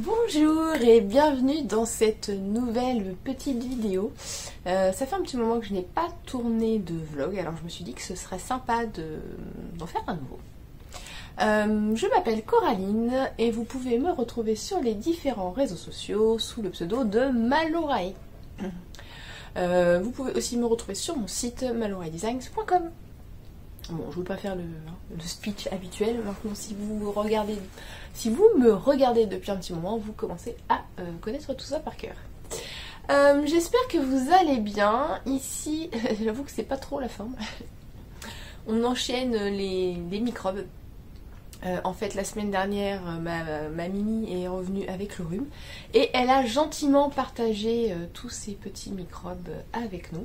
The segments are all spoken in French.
Bonjour et bienvenue dans cette nouvelle petite vidéo. Ça fait un petit moment que je n'ai pas tourné de vlog, alors je me suis dit que ce serait sympa d'en faire un nouveau. Je m'appelle Coraline et vous pouvez me retrouver sur les différents réseaux sociaux sous le pseudo de Malorae. Vous pouvez aussi me retrouver sur mon site maloraedesigns.com. Bon, je ne veux pas faire le speech habituel. Maintenant, si vous me regardez depuis un petit moment, vous commencez à connaître tout ça par cœur. J'espère que vous allez bien. Ici, j'avoue que c'est pas trop la forme. On enchaîne les microbes. En fait, la semaine dernière, ma Mimi est revenue avec le rhume et elle a gentiment partagé tous ces petits microbes avec nous.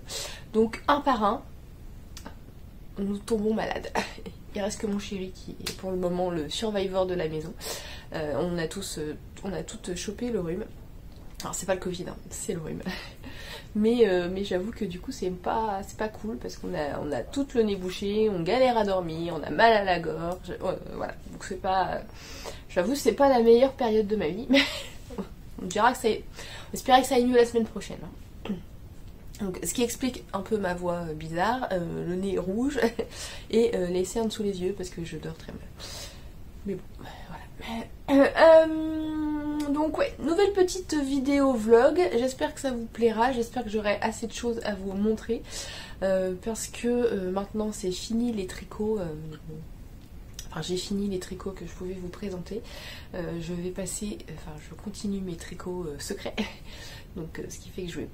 Donc, un par un, nous tombons malades. Il reste que mon chéri qui est pour le moment le survivor de la maison. On a toutes chopé le rhume. Alors c'est pas le Covid, hein, c'est le rhume. Mais j'avoue que du coup c'est pas cool parce qu'on a tout le nez bouché, on galère à dormir, on a mal à la gorge. Voilà, donc c'est pas. J'avoue c'est pas la meilleure période de ma vie. Mais on dira que c'est. On espérait que ça aille mieux la semaine prochaine. Hein. Donc, ce qui explique un peu ma voix bizarre, le nez rouge et les cernes sous les yeux parce que je dors très mal. Mais bon, voilà. Donc ouais, nouvelle petite vidéo vlog, j'espère que ça vous plaira, j'espère que j'aurai assez de choses à vous montrer parce que maintenant c'est fini les tricots. Enfin, j'ai fini les tricots que je pouvais vous présenter. Je vais passer, je continue mes tricots secrets. Donc ce qui fait que je vais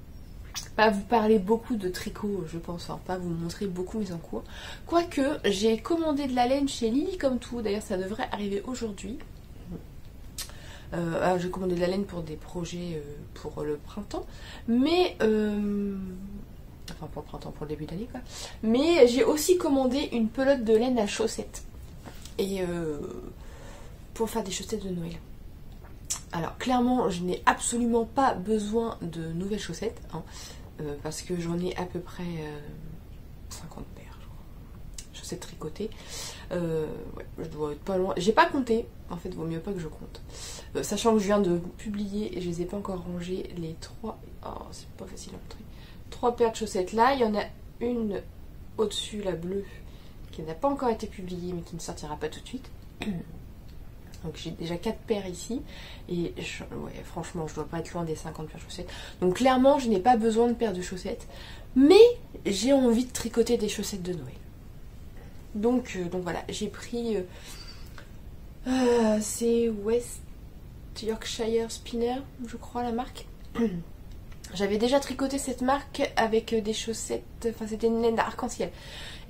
pas vous parler beaucoup de tricot, je pense, enfin pas vous montrer beaucoup mes encours. Quoique, j'ai commandé de la laine chez Lily comme tout, d'ailleurs ça devrait arriver aujourd'hui. Alors j'ai commandé de la laine pour des projets pour le printemps, mais enfin pour le printemps, pour le début d'année quoi. Mais j'ai aussi commandé une pelote de laine à chaussettes, et pour faire des chaussettes de Noël. Alors clairement je n'ai absolument pas besoin de nouvelles chaussettes hein, parce que j'en ai à peu près 50 paires je crois. Chaussettes tricotées. Ouais, je dois être pas loin. J'ai pas compté, en fait vaut mieux pas que je compte. Sachant que je viens de publier et je les ai pas encore rangées les 3. Oh c'est pas facile à montrer. 3 paires de chaussettes là, il y en a une au-dessus, la bleue, qui n'a pas encore été publiée mais qui ne sortira pas tout de suite. Donc j'ai déjà 4 paires ici et ouais, franchement je dois pas être loin des 50 paires de chaussettes. Donc clairement je n'ai pas besoin de paires de chaussettes, mais j'ai envie de tricoter des chaussettes de Noël. Donc voilà, j'ai pris c'est West Yorkshire Spinner je crois la marque. J'avais déjà tricoté cette marque avec des chaussettes, enfin c'était une laine arc-en-ciel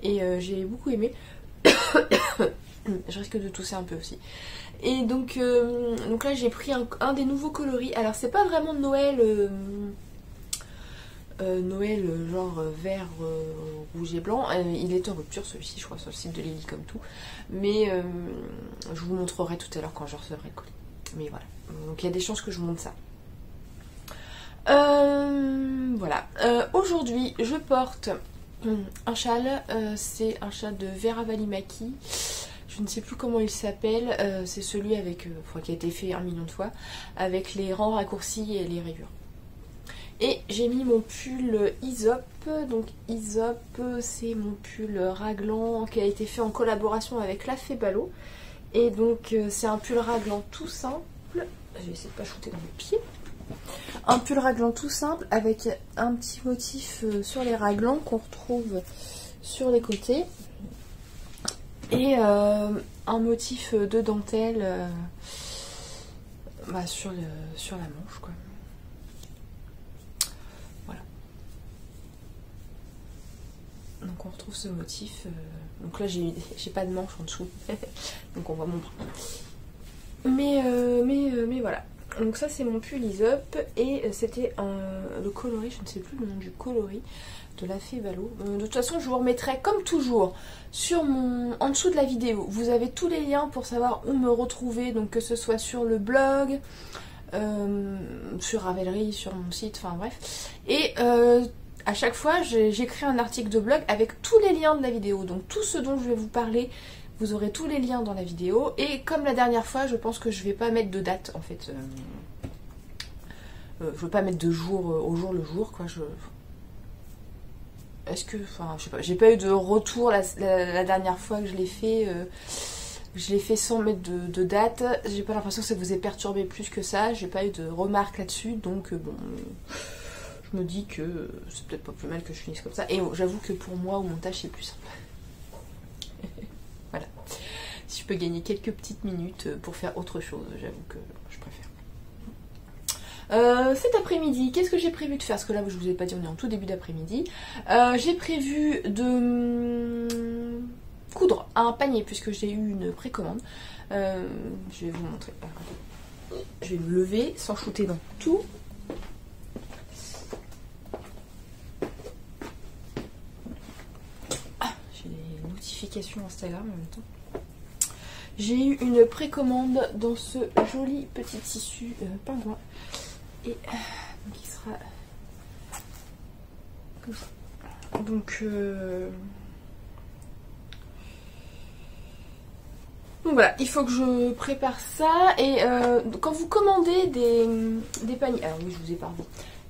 et j'ai beaucoup aimé. Je risque de tousser un peu aussi. Et donc là j'ai pris un des nouveaux coloris. Alors c'est pas vraiment Noël, Noël genre vert, rouge et blanc. Il est en rupture celui-ci je crois sur le site de Lily comme tout. Mais je vous montrerai tout à l'heure quand je recevrai le colis. Mais voilà, donc il y a des chances que je vous montre ça. Voilà, aujourd'hui je porte un châle, c'est un châle de Vera Valimaki. Je ne sais plus comment il s'appelle, c'est celui avec, qui a été fait 1 million de fois, avec les rangs raccourcis et les rayures. Et j'ai mis mon pull Isop, donc Isop c'est mon pull raglan qui a été fait en collaboration avec La Fée Ballot. Et donc c'est un pull raglan tout simple, je vais essayer de pas shooter dans mes pieds. Un pull raglan tout simple avec un petit motif sur les raglans qu'on retrouve sur les côtés. Et un motif de dentelle sur la manche quoi. Voilà. Donc on retrouve ce motif. Donc là j'ai pas de manche en dessous. Donc on voit mon bras. Mais voilà. Donc ça c'est mon pull Isop et c'était le coloris, je ne sais plus le nom du coloris de La Fée Ballot. De toute façon je vous remettrai comme toujours en dessous de la vidéo. Vous avez tous les liens pour savoir où me retrouver, donc que ce soit sur le blog, sur Ravelry, sur mon site, enfin bref. Et à chaque fois j'écris un article de blog avec tous les liens de la vidéo. Donc tout ce dont je vais vous parler Vous aurez tous les liens dans la vidéo. Et comme la dernière fois, je pense que je vais pas mettre de date en fait. Je veux pas mettre de jour au jour le jour quoi. Est-ce que, enfin, je sais pas, j'ai pas eu de retour la dernière fois que je l'ai fait. Je l'ai fait sans mettre de date. J'ai pas l'impression que ça vous ait perturbé plus que ça. J'ai pas eu de remarques là-dessus. Donc bon, je me dis que c'est peut-être pas plus mal que je finisse comme ça. Et j'avoue que pour moi, au montage, c'est plus simple. Voilà. Si je peux gagner quelques petites minutes pour faire autre chose, j'avoue que je préfère. Cet après-midi, qu'est-ce que j'ai prévu de faire? Parce que là, je vous ai pas dit, on est en tout début d'après-midi. J'ai prévu de coudre un panier puisque j'ai eu une précommande. Je vais vous montrer. Je vais me lever sans shooter dans tout. J'ai les notifications Instagram en même temps. J'ai eu une précommande dans ce joli petit tissu pingouin. Et donc il sera comme ça. Donc voilà, il faut que je prépare ça. Et quand vous commandez des paniers... Alors oui, je vous ai parlé.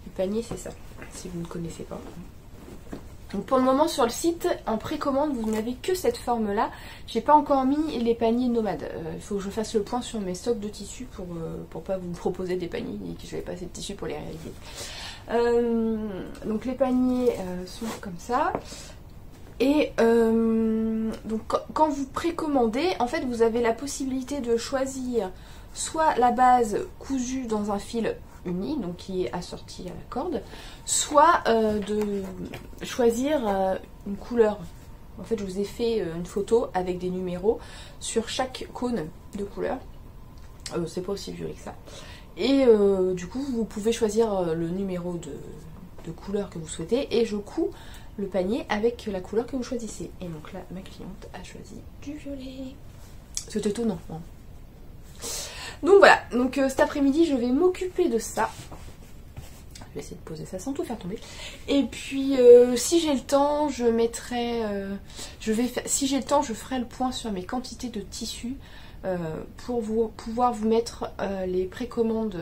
Les paniers, c'est ça, si vous ne connaissez pas. Donc pour le moment sur le site, en précommande, vous n'avez que cette forme-là. J'ai pas encore mis les paniers nomades. Il faut que je fasse le point sur mes stocks de tissus pour pas vous proposer des paniers et que je n'avais pas assez de tissus pour les réaliser. Donc les paniers sont comme ça. Et donc quand vous précommandez, en fait vous avez la possibilité de choisir soit la base cousue dans un fil uni, donc qui est assorti à la corde, soit de choisir une couleur. En fait je vous ai fait une photo avec des numéros sur chaque cône de couleur. C'est pas aussi violet que ça. Et du coup vous pouvez choisir le numéro de couleur que vous souhaitez et je couds le panier avec la couleur que vous choisissez. Et donc là, ma cliente a choisi du violet. C'est étonnant. Hein. Donc voilà, donc cet après-midi, je vais m'occuper de ça. Je vais essayer de poser ça sans tout faire tomber. Et puis, si j'ai le temps, je mettrai... si j'ai le temps, je ferai le point sur mes quantités de tissus pour pouvoir vous mettre les précommandes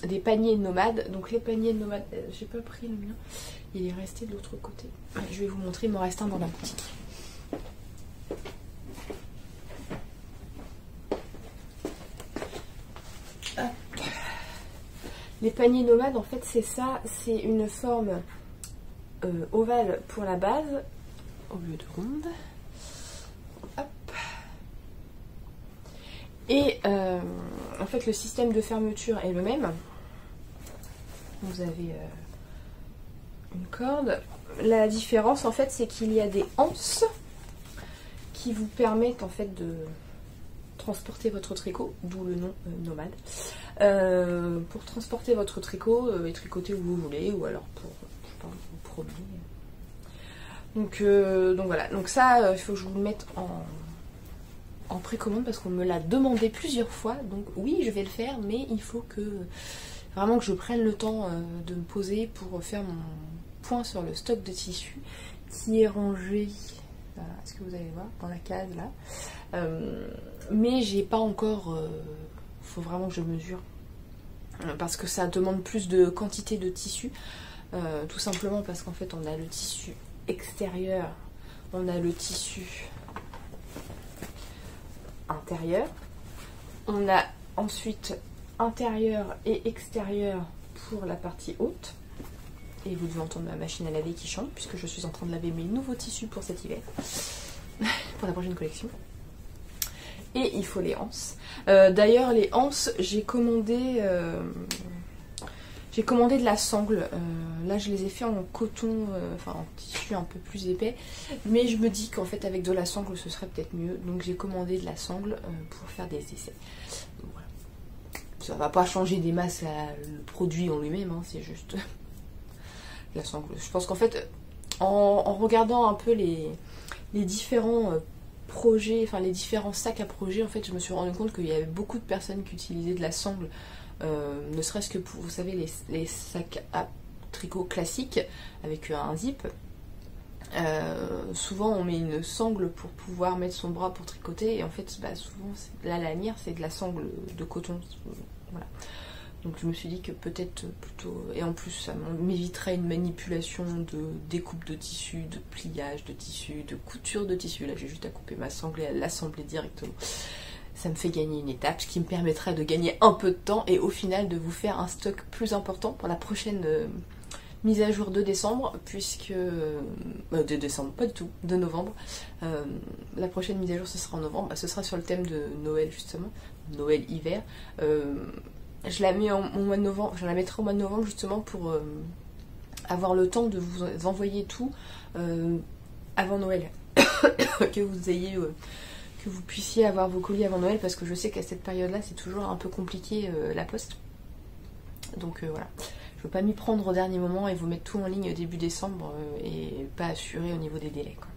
des paniers nomades. Donc les paniers nomades, j'ai pas pris le mien. Il est resté de l'autre côté. Je vais vous montrer, il m'en reste un dans la boutique. Hop. Les paniers nomades, en fait, c'est ça. C'est une forme ovale pour la base, au lieu de ronde. Hop. Et en fait, le système de fermeture est le même. Vous avez... une corde. La différence en fait c'est qu'il y a des anses qui vous permettent en fait de transporter votre tricot, d'où le nom nomade. Pour transporter votre tricot et tricoter où vous voulez ou alors pour je sais pas, vous promener. Donc voilà, donc ça il faut que je vous le mette en précommande parce qu'on me l'a demandé plusieurs fois. Donc oui je vais le faire mais il faut que vraiment que je prenne le temps de me poser pour faire mon point sur le stock de tissu qui est rangé, est-ce que vous allez voir, dans la case là. Mais j'ai pas encore, faut vraiment que je mesure parce que ça demande plus de quantité de tissu, tout simplement parce qu'en fait on a le tissu extérieur, on a le tissu intérieur, on a ensuite intérieur et extérieur pour la partie haute. Et vous devez entendre ma machine à laver qui chante puisque je suis en train de laver mes nouveaux tissus pour cet hiver. Pour la prochaine collection. Et il faut les anses. D'ailleurs les anses, j'ai commandé de la sangle. Là je les ai fait en coton, enfin en tissu un peu plus épais. Mais je me dis qu'en fait avec de la sangle ce serait peut-être mieux. Donc j'ai commandé de la sangle pour faire des essais. Donc, voilà. Ça va pas changer des masses le produit en lui-même, hein, c'est juste... la sangle. Je pense qu'en fait, en regardant un peu les différents projets, enfin les différents sacs à projets, en fait, je me suis rendu compte qu'il y avait beaucoup de personnes qui utilisaient de la sangle, ne serait-ce que pour, vous savez, les sacs à tricot classiques avec un zip. Souvent on met une sangle pour pouvoir mettre son bras pour tricoter, et en fait bah, souvent la lanière c'est de la sangle de coton, voilà. Donc je me suis dit que peut-être plutôt, et en plus ça m'éviterait une manipulation de découpe de tissu, de pliage de tissu, de couture de tissu. Là j'ai juste à couper ma sangle et à l'assembler directement. Ça me fait gagner une étape, ce qui me permettrait de gagner un peu de temps et au final de vous faire un stock plus important pour la prochaine mise à jour de décembre, puisque... de décembre, pas du tout, de novembre. La prochaine mise à jour ce sera en novembre, ce sera sur le thème de Noël justement, Noël-hiver. Je la mets au mois de novembre, je la mettrai au mois de novembre justement pour avoir le temps de vous envoyer tout avant Noël. que vous ayez... que vous puissiez avoir vos colis avant Noël, parce que je sais qu'à cette période-là c'est toujours un peu compliqué la poste. Donc voilà. Je veux pas m'y prendre au dernier moment et vous mettre tout en ligne début décembre et pas assurer au niveau des délais, quoi.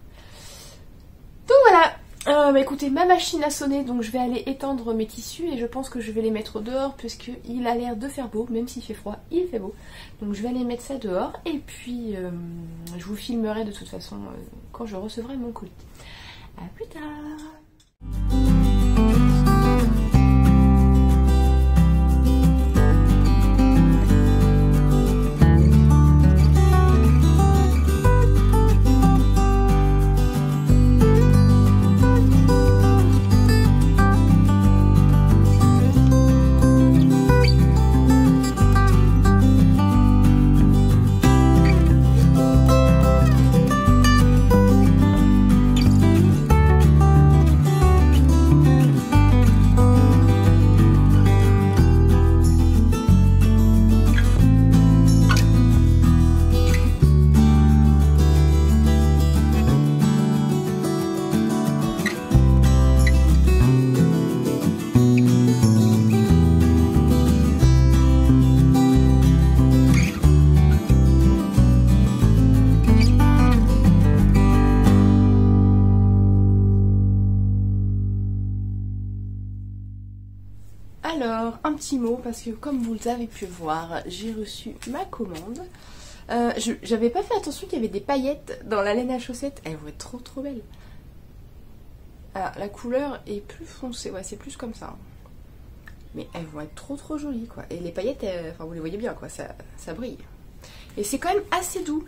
Donc voilà, bah écoutez, ma machine a sonné, donc je vais aller étendre mes tissus et je pense que je vais les mettre dehors puisqu'il a l'air de faire beau, même s'il fait froid, il fait beau. Donc je vais aller mettre ça dehors et puis je vous filmerai de toute façon quand je recevrai mon colis. A plus tard. Alors, un petit mot, parce que comme vous avez pu voir, j'ai reçu ma commande. J'avais pas fait attention qu'il y avait des paillettes dans la laine à chaussettes. Elles vont être trop trop belles. Alors, la couleur est plus foncée, ouais, c'est plus comme ça. Mais elles vont être trop trop jolies, quoi. Et les paillettes, enfin vous les voyez bien, quoi, ça brille. Et c'est quand même assez doux.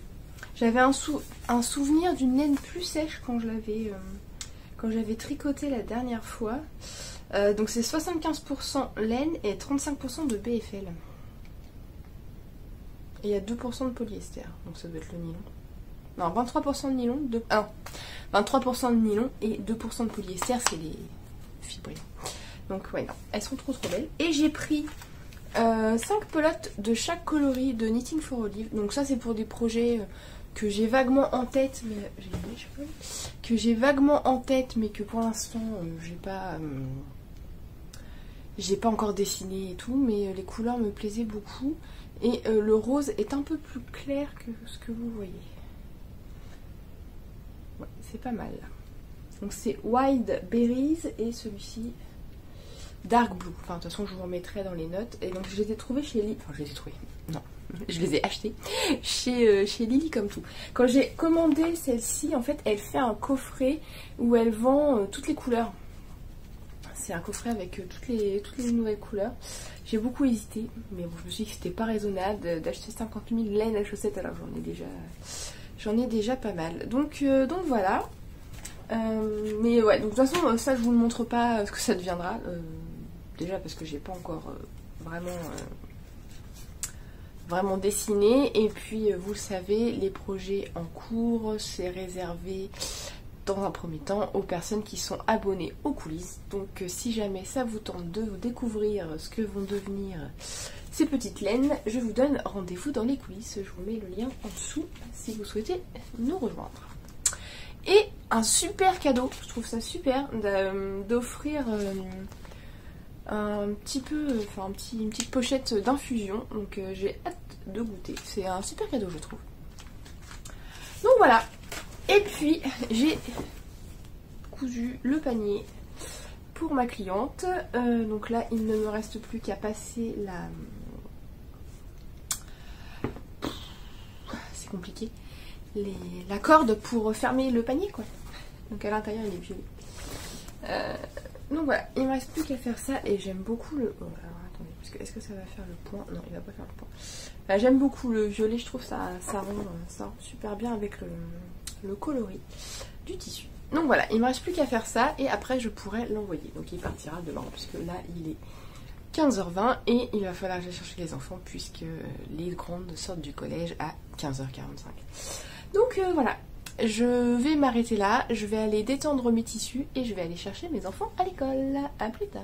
J'avais un souvenir d'une laine plus sèche quand j'avais tricoté la dernière fois. Donc c'est 75% laine et 35% de BFL. Et il y a 2% de polyester, donc ça doit être le nylon. Non, 23% de nylon, 23% de nylon et 2% de polyester, c'est les fibres. Donc ouais, non, elles sont trop trop belles. Et j'ai pris 5 pelotes de chaque coloris de Knitting for Olive. Donc ça c'est pour des projets que j'ai vaguement en tête, mais que pour l'instant j'ai pas encore dessiné et tout, mais les couleurs me plaisaient beaucoup. Et le rose est un peu plus clair que ce que vous voyez. Ouais, c'est pas mal. Donc c'est Wild Berries et celui-ci Dark Blue. Enfin, de toute façon, je vous remettrai dans les notes. Et donc, je les ai trouvés chez Lily. Enfin, je les ai trouvés. Non, je les ai achetés chez Lily comme tout. Quand j'ai commandé celle-ci, en fait, elle fait un coffret où elle vend toutes les couleurs. C'est un coffret avec toutes les nouvelles couleurs. J'ai beaucoup hésité, mais bon, je me suis dit que c'était pas raisonnable d'acheter 50 000 laines à chaussettes, alors j'en ai déjà pas mal. Donc voilà. Mais ouais, donc de toute façon, ça je vous le montre pas ce que ça deviendra. Déjà parce que j'ai pas encore vraiment dessiné. Et puis vous le savez, les projets en cours, c'est réservé dans un premier temps aux personnes qui sont abonnées aux coulisses. Donc si jamais ça vous tente de découvrir ce que vont devenir ces petites laines, je vous donne rendez-vous dans les coulisses. Je vous mets le lien en dessous si vous souhaitez nous rejoindre. Et un super cadeau, je trouve ça super d'offrir une petite pochette d'infusion. Donc j'ai hâte de goûter. C'est un super cadeau, je trouve. Donc voilà. Et puis j'ai cousu le panier pour ma cliente. Donc là, il ne me reste plus qu'à passer c'est compliqué. la corde pour fermer le panier quoi. Donc à l'intérieur il est violet. Donc voilà, il me reste plus qu'à faire ça et j'aime beaucoup le... Oh, alors attendez, parce que est-ce que ça va faire le point? Non, il va pas faire le point. Enfin, j'aime beaucoup le violet, je trouve ça rend super bien avec le coloris du tissu. Donc voilà, il me reste plus qu'à faire ça et après je pourrais l'envoyer. Donc il partira demain puisque là il est 15h20 et il va falloir que j'aille chercher les enfants puisque les grandes sortent du collège à 15h45. Donc voilà. Je vais m'arrêter là, je vais aller détendre mes tissus et je vais aller chercher mes enfants à l'école. A plus tard.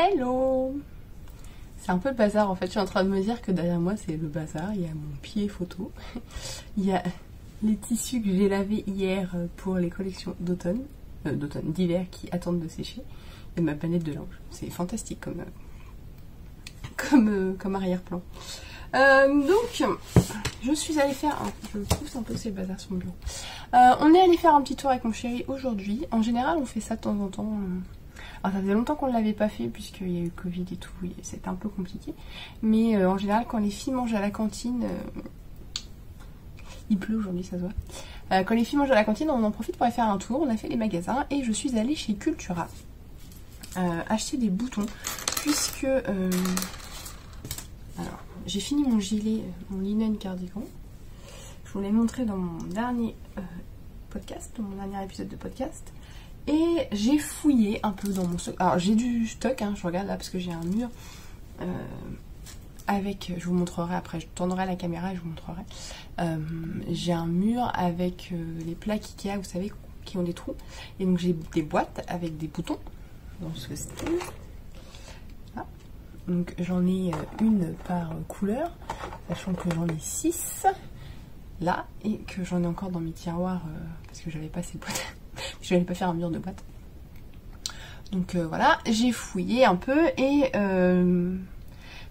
Hello! C'est un peu le bazar en fait, je suis en train de me dire que derrière moi c'est le bazar, il y a mon pied photo, il y a les tissus que j'ai lavés hier pour les collections d'automne, d'hiver qui attendent de sécher, et ma planète de linge, c'est fantastique comme arrière-plan. Donc, je suis allée faire, je pousse un peu ces bazars sur mon bureau, on est allé faire un petit tour avec mon chéri aujourd'hui, en général on fait ça de temps en temps. Alors ça faisait longtemps qu'on ne l'avait pas fait puisqu'il y a eu Covid et tout, c'était un peu compliqué. Mais en général quand les filles mangent à la cantine, il pleut aujourd'hui ça se voit. Quand les filles mangent à la cantine on en profite pour aller faire un tour, on a fait les magasins et je suis allée chez Cultura acheter des boutons puisque... alors j'ai fini mon gilet, mon linen cardigan. Je vous l'ai montré dans mon dernier podcast, dans mon dernier épisode de podcast. Et j'ai fouillé un peu dans mon stock. Alors j'ai du stock, hein, je regarde là parce que j'ai un mur avec, je vous montrerai après, je tournerai la caméra et je vous montrerai. J'ai un mur avec les plaques Ikea, vous savez, qui ont des trous. Et donc j'ai des boîtes avec des boutons dans ce style. Voilà. Donc j'en ai une par couleur, sachant que j'en ai 6 là et que j'en ai encore dans mes tiroirs parce que j'avais pas ces boîtes. Je n'allais pas faire un mur de boîte. Donc voilà, j'ai fouillé un peu et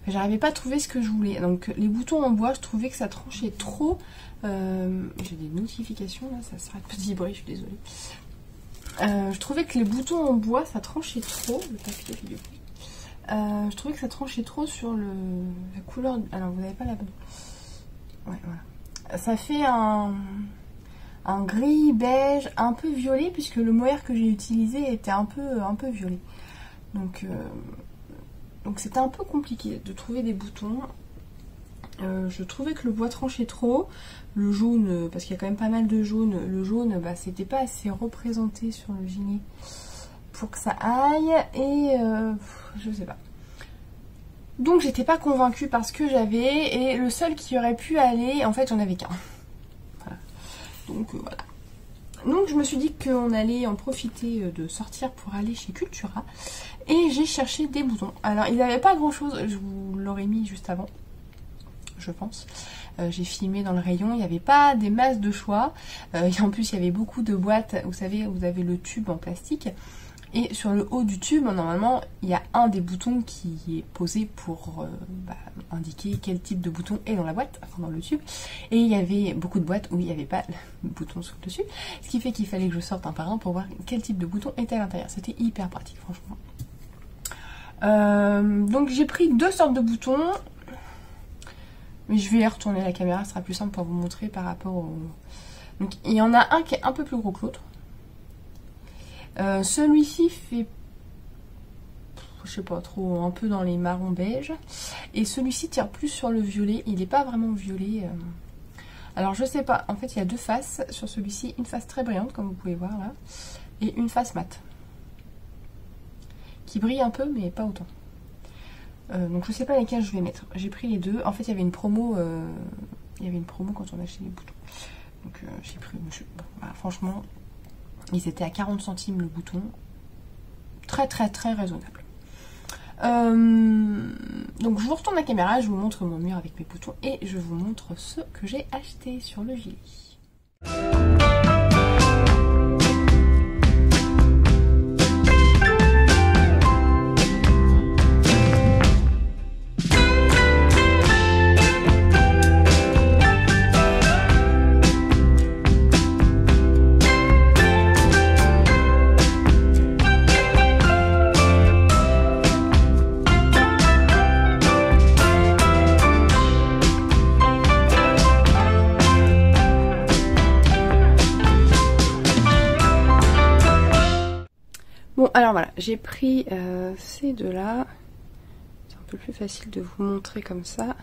j'arrivais pas à trouver ce que je voulais. Donc les boutons en bois, je trouvais que ça tranchait trop. J'ai des notifications là, ça s'arrête pas de vibrer, je suis désolée. Je trouvais que les boutons en bois, ça tranchait trop. Le papier est du coup. Je trouvais que ça tranchait trop sur la couleur. Alors vous n'avez pas la bonne. Ouais, voilà. Ça fait un gris beige un peu violet puisque le mohair que j'ai utilisé était un peu violet. Donc c'était un peu compliqué de trouver des boutons. Je trouvais que le bois tranchait trop. Le jaune, parce qu'il y a quand même pas mal de jaune, le jaune bah, c'était pas assez représenté sur le gilet pour que ça aille. Et je sais pas. Donc j'étais pas convaincue par ce que j'avais. Et le seul qui aurait pu aller, en fait j'en avais qu'un. Donc voilà. Donc je me suis dit qu'on allait en profiter de sortir pour aller chez Cultura. Et j'ai cherché des boutons. Alors ils n'avaient pas grand chose, je vous l'aurais mis juste avant, je pense. J'ai filmé dans le rayon, il n'y avait pas des masses de choix. Et en plus il y avait beaucoup de boîtes, vous savez, vous avez le tube en plastique. Et sur le haut du tube, normalement, il y a un des boutons qui est posé pour indiquer quel type de bouton est dans la boîte, enfin dans le tube. Et il y avait beaucoup de boîtes où il n'y avait pas le bouton sur le dessus. Ce qui fait qu'il fallait que je sorte un par un pour voir quel type de bouton était à l'intérieur. C'était hyper pratique, franchement. Donc j'ai pris 2 sortes de boutons. Mais je vais retourner la caméra, ce sera plus simple pour vous montrer par rapport au... Donc il y en a un qui est un peu plus gros que l'autre. Celui-ci fait, je sais pas trop, un peu dans les marrons beige. Et celui-ci tire plus sur le violet. Il n'est pas vraiment violet. Alors je sais pas, en fait il y a 2 faces sur celui-ci. Une face très brillante comme vous pouvez voir là. Et une face mate. Qui brille un peu mais pas autant. Donc je sais pas lesquels je vais mettre. J'ai pris les 2. En fait il y avait une promo. Quand on achetait les boutons. Donc j'ai pris. Voilà, franchement. Ils étaient à 40 centimes le bouton. très raisonnable. Donc je vous retourne la caméra, je vous montre mon mur avec mes boutons et je vous montre ce que j'ai acheté sur le gilet. Bon, alors voilà, j'ai pris ces deux-là. C'est un peu plus facile de vous montrer comme ça.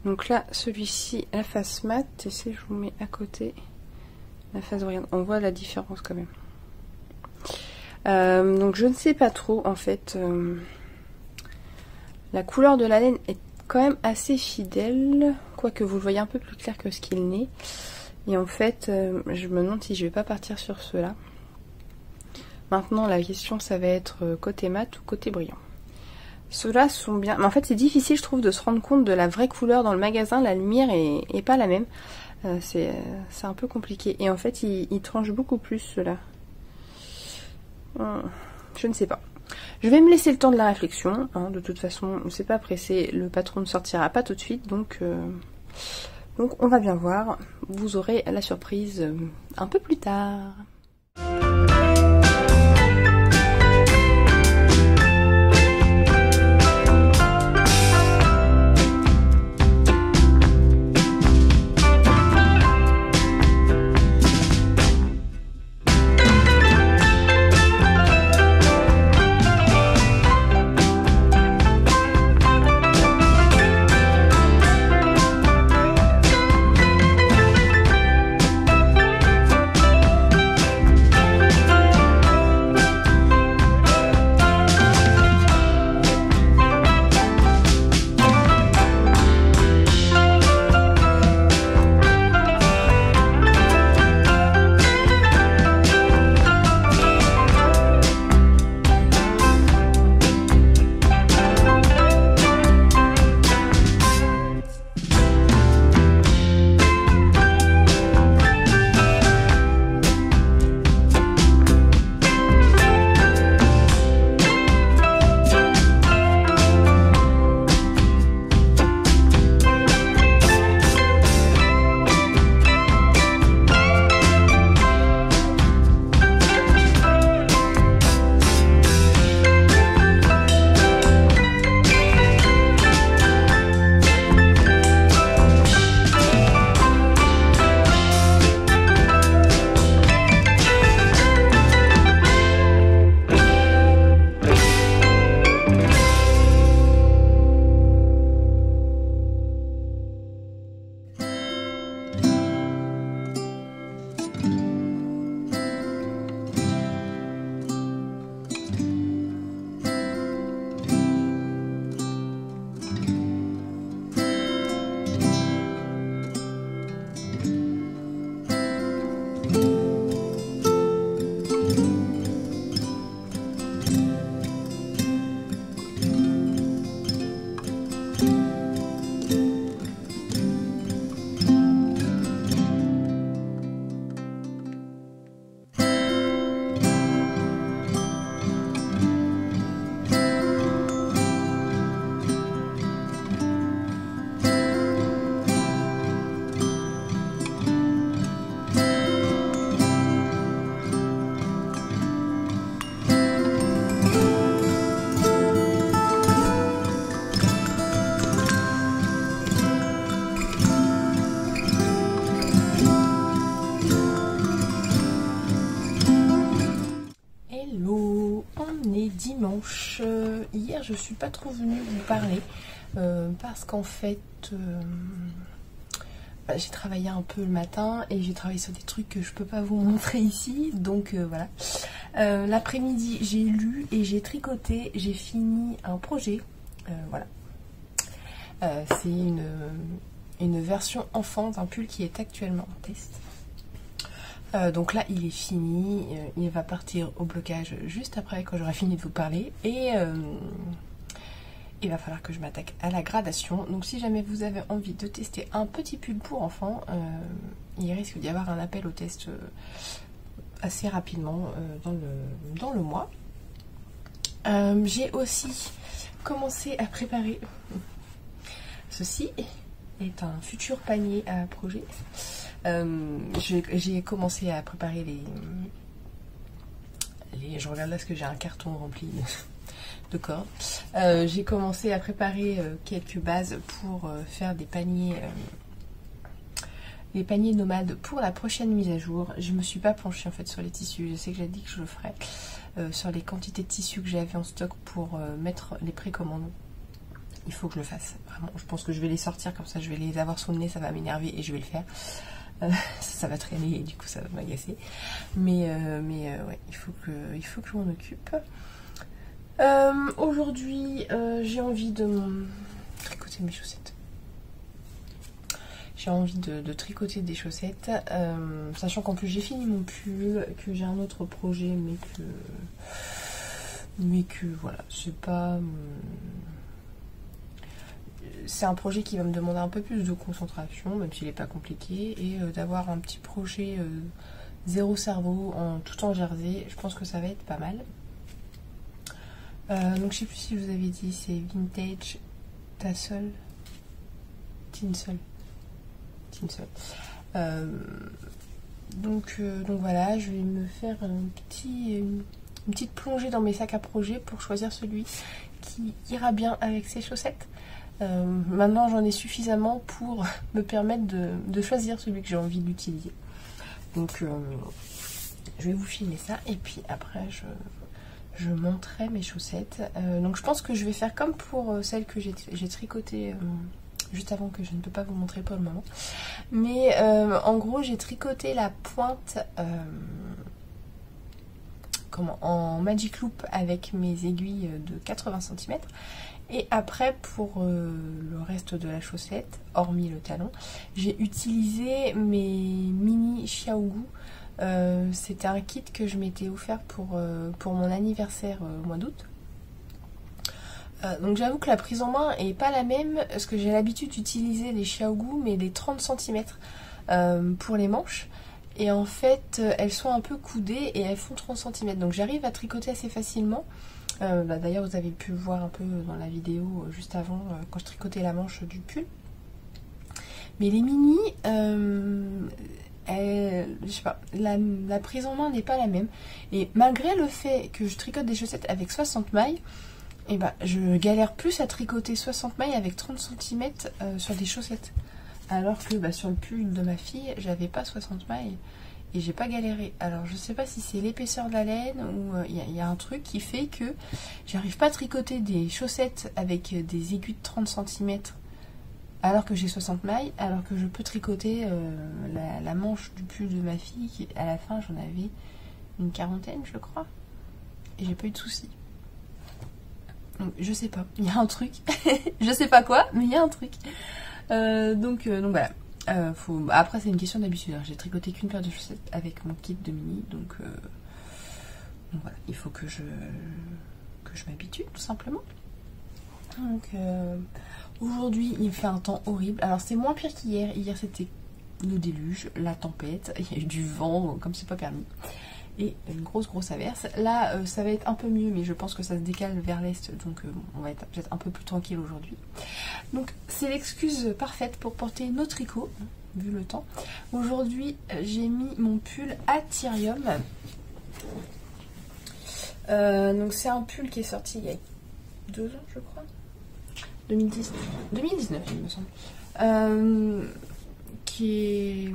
Donc là, celui-ci, la face mat, et si je vous mets à côté la face brillante, on voit la différence quand même. Donc je ne sais pas trop, en fait. La couleur de la laine est quand même assez fidèle, quoique vous le voyez un peu plus clair que ce qu'il n'est. Et en fait, je me demande si je vais pas partir sur ceux-là. Maintenant, la question, ça va être côté mat ou côté brillant. Ceux-là sont bien. Mais en fait, c'est difficile, je trouve, de se rendre compte de la vraie couleur dans le magasin. La lumière est pas la même. C'est un peu compliqué. Et en fait, ils tranchent beaucoup plus, ceux-là. Je ne sais pas. Je vais me laisser le temps de la réflexion. Hein. De toute façon, c'est pas pressé. Le patron ne sortira pas tout de suite. Donc on va bien voir. Vous aurez la surprise un peu plus tard. dimanche. Hier je suis pas trop venue vous parler parce qu'en fait j'ai travaillé un peu le matin et j'ai travaillé sur des trucs que je peux pas vous montrer ici, donc voilà. L'après-midi j'ai lu et j'ai tricoté, j'ai fini un projet, voilà. C'est une version enfant d'un pull qui est actuellement en test. Donc là il est fini, il va partir au blocage juste après quand j'aurai fini de vous parler et il va falloir que je m'attaque à la gradation. Donc si jamais vous avez envie de tester un petit pull pour enfants, il risque d'y avoir un appel au test assez rapidement dans le mois. J'ai aussi commencé à préparer, ceci est un futur panier à projet. J'ai commencé à préparer je regarde là parce que j'ai un carton rempli de cordes. J'ai commencé à préparer quelques bases pour faire des paniers, les paniers nomades pour la prochaine mise à jour. Je me suis pas penchée en fait sur les tissus, je sais que j'ai dit que je le ferais. Sur les quantités de tissus que j'avais en stock pour mettre les précommandes. Il faut que je le fasse, vraiment. Je pense que je vais les sortir comme ça, je vais les avoir sous le nez, ça va m'énerver et je vais le faire. Ça va traîner et du coup ça va m'agacer. Mais ouais, il faut que je m'en occupe. Aujourd'hui, j'ai envie de tricoter mes chaussettes. J'ai envie de tricoter des chaussettes, sachant qu'en plus j'ai fini mon pull, que j'ai un autre projet, mais que voilà, c'est pas... C'est un projet qui va me demander un peu plus de concentration, même s'il n'est pas compliqué, et d'avoir un petit projet zéro cerveau, tout en jersey, je pense que ça va être pas mal. Donc je sais plus si je vous avais dit, c'est Vintage Tinsel. Donc voilà, je vais me faire une petite plongée dans mes sacs à projet pour choisir celui qui ira bien avec ces chaussettes. Maintenant j'en ai suffisamment pour me permettre de choisir celui que j'ai envie d'utiliser. Donc je vais vous filer ça et puis après je monterai mes chaussettes. Donc je pense que je vais faire comme pour celles que j'ai tricotées juste avant, que je ne peux pas vous montrer pour le moment. Mais en gros j'ai tricoté la pointe en Magic Loop avec mes aiguilles de 80 cm. Et après pour le reste de la chaussette, hormis le talon, j'ai utilisé mes mini Xiaogu. C'était un kit que je m'étais offert pour mon anniversaire au mois d'août. Donc j'avoue que la prise en main est pas la même, parce que j'ai l'habitude d'utiliser les Xiaogu, mais les 30 cm pour les manches. Et en fait, elles sont un peu coudées et elles font 30 cm. Donc j'arrive à tricoter assez facilement. D'ailleurs, vous avez pu voir un peu dans la vidéo juste avant, quand je tricotais la manche du pull. Mais les mini, je sais pas, la prise en main n'est pas la même. Et malgré le fait que je tricote des chaussettes avec 60 mailles, et je galère plus à tricoter 60 mailles avec 30 cm sur des chaussettes. Alors que sur le pull de ma fille, j'avais pas 60 mailles et j'ai pas galéré. Alors je sais pas si c'est l'épaisseur de la laine ou il y a un truc qui fait que j'arrive pas à tricoter des chaussettes avec des aiguilles de 30 cm alors que j'ai 60 mailles, alors que je peux tricoter la manche du pull de ma fille qui, à la fin, j'en avais une quarantaine, je crois. Et j'ai pas eu de soucis. Donc, je sais pas, il y a un truc. Je sais pas quoi, mais il y a un truc. Donc voilà. Après, c'est une question d'habitude. J'ai tricoté qu'une paire de chaussettes avec mon kit de mini. Donc voilà, il faut que je m'habitue, tout simplement. Donc aujourd'hui il fait un temps horrible. Alors c'est moins pire qu'hier. Hier c'était le déluge, la tempête, il y a eu du vent comme c'est pas permis et une grosse averse. Là ça va être un peu mieux, mais je pense que ça se décale vers l'est, donc on va être peut-être un peu plus tranquille aujourd'hui. Donc c'est l'excuse parfaite pour porter nos tricots vu le temps. Aujourd'hui j'ai mis mon pull à Tyrium. Donc c'est un pull qui est sorti il y a 2 ans je crois, 2019 il me semble, qui est